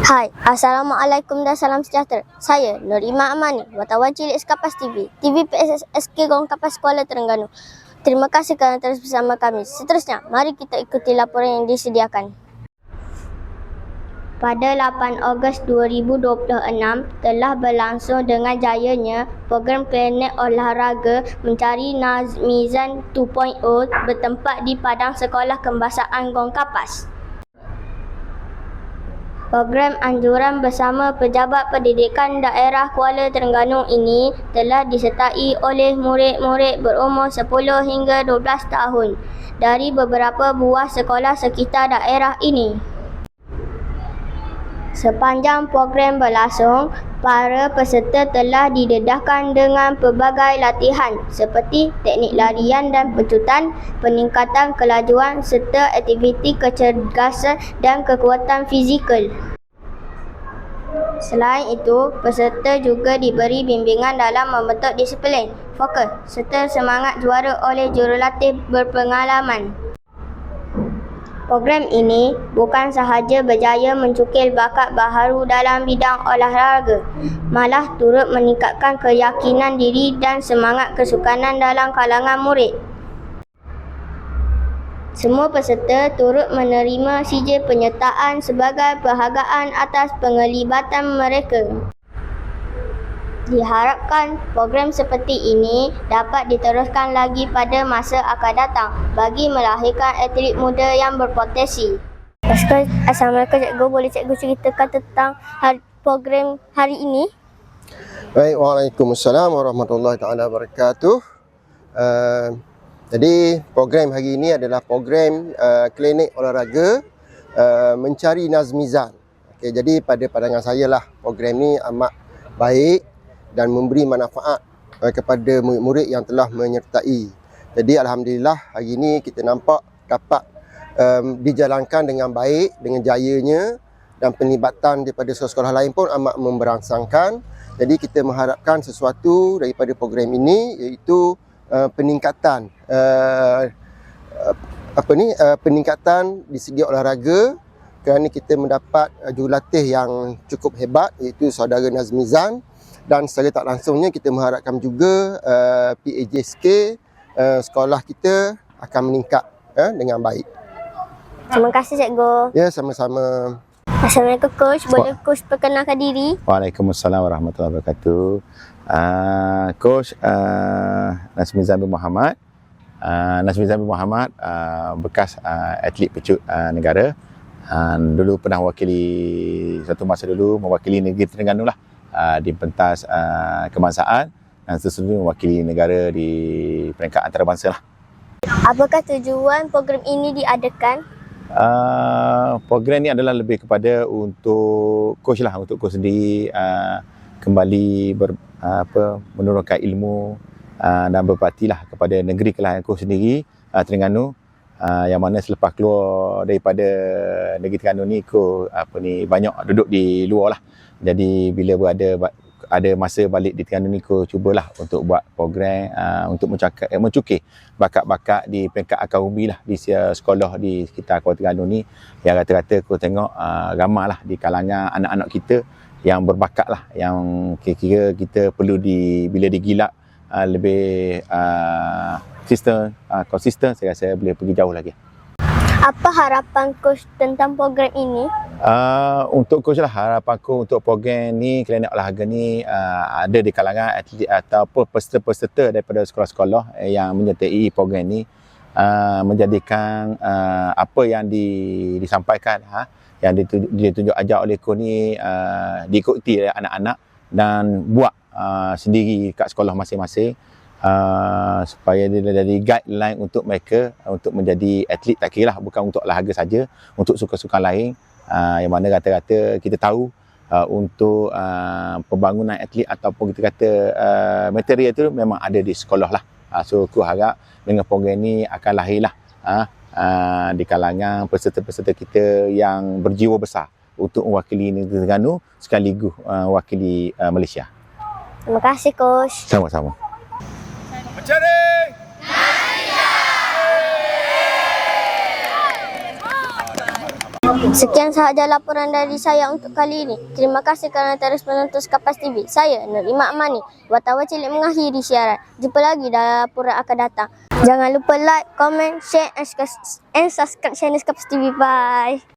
Hai, Assalamualaikum dan salam sejahtera. Saya Nur Iman Amani, wartawan cilik Kapas TV, TV PSSK Gong Kapas Kuala Terengganu. Terima kasih kerana terus bersama kami. Seterusnya, mari kita ikuti laporan yang disediakan. Pada 8 Ogos 2026 telah berlangsung dengan jayanya program Klinik Olahraga Mencari Nazmizan 2.0 bertempat di Padang Sekolah Kebangsaan Gong Kapas. Program anjuran bersama Pejabat Pendidikan Daerah Kuala Terengganu ini telah disertai oleh murid-murid berumur 10 hingga 12 tahun dari beberapa buah sekolah sekitar daerah ini. Sepanjang program berlangsung, para peserta telah didedahkan dengan pelbagai latihan seperti teknik larian dan pecutan, peningkatan kelajuan serta aktiviti kecergasan dan kekuatan fizikal. Selain itu, peserta juga diberi bimbingan dalam membentuk disiplin, fokus serta semangat juara oleh jurulatih berpengalaman. Program ini bukan sahaja berjaya mencukil bakat baharu dalam bidang olahraga, malah turut meningkatkan keyakinan diri dan semangat kesukanan dalam kalangan murid. Semua peserta turut menerima sijil penyertaan sebagai penghargaan atas penglibatan mereka. Diharapkan program seperti ini dapat diteruskan lagi pada masa akan datang bagi melahirkan atlet muda yang berpotensi. Assalamualaikum cikgu, boleh cikgu ceritakan tentang program hari ini? Baik, Waalaikumsalam warahmatullahi taala wabarakatuh. Jadi program hari ini adalah program klinik olahraga mencari nazmizan. Okey, jadi pada pandangan saya lah program ni amat baik dan memberi manfaat kepada murid-murid yang telah menyertai. Jadi alhamdulillah hari ini kita nampak dapat dijalankan dengan baik, dengan jayanya, dan penlibatan daripada sekolah lain pun amat memberangsangkan. Jadi kita mengharapkan sesuatu daripada program ini, iaitu peningkatan peningkatan di segi olahraga, kerana kita mendapat jurulatih yang cukup hebat, iaitu saudara Nazmizan. Dan secara tak langsungnya kita mengharapkan juga PAJSK sekolah kita akan meningkat dengan baik. Terima kasih cikgu. Ya, sama-sama. Assalamualaikum Coach, boleh Coach perkenalkan diri? Waalaikumsalam warahmatullahi wabarakatuh. Coach Nazmizan bin Muhammad. Nazmizan bin Muhammad bekas atlet pecut negara. Dulu pernah satu masa dulu mewakili negeri Terengganu lah, di pentas kebangsaan, dan seterusnya mewakili negara di peringkat antarabangsa lah. Apakah tujuan program ini diadakan? Program ni adalah lebih kepada untuk coach lah, untuk coach sendiri kembali menurunkan ilmu dan berbakti lah kepada negeri kelahiran coach sendiri, Terengganu, yang mana selepas keluar daripada negeri Terengganu ni, coach banyak duduk di luar lah. Jadi bila ada masa balik di Terengganu ni, coach cubalah untuk buat program untuk mencukir bakat-bakat di peringkat akademi lah di sekolah di sekitar Kuala Terengganu ni, yang rata-rata coach tengok ramai lah di kalangan anak-anak kita yang berbakat lah, yang kira-kira kita perlu bila digilap lebih konsisten, saya rasa boleh pergi jauh lagi. Apa harapan Coach tentang program ini? Untuk coach lah, harapan aku untuk program ni, klinik olahraga ni, ada di kalangan atlet ataupun peserta-peserta daripada sekolah-sekolah yang menyertai program ni, menjadikan apa yang disampaikan, yang ditunjuk ajar oleh coach ni, diikuti oleh anak-anak dan buat sendiri kat sekolah masing-masing, supaya dia jadi guideline untuk mereka untuk menjadi atlet. Tak kira lah, bukan untuk olahraga saja, untuk suka-suka lain, yang mana rata-rata kita tahu untuk pembangunan atlet ataupun kita kata material tu memang ada di sekolah lah. So aku harap dengan program ni akan lahirlah di kalangan peserta-peserta kita yang berjiwa besar untuk mewakili negeri Terengganu sekaligus mewakili Malaysia. Terima kasih Coach. Sama-sama. Mencari Sekian sahaja laporan dari saya untuk kali ini. Terima kasih kerana terus menonton Kapas TV. Saya Nurima Amani, wartawan cilik mengakhiri siaran. Jumpa lagi dalam laporan akan datang. Jangan lupa like, comment, share and subscribe channel Kapas TV. Bye.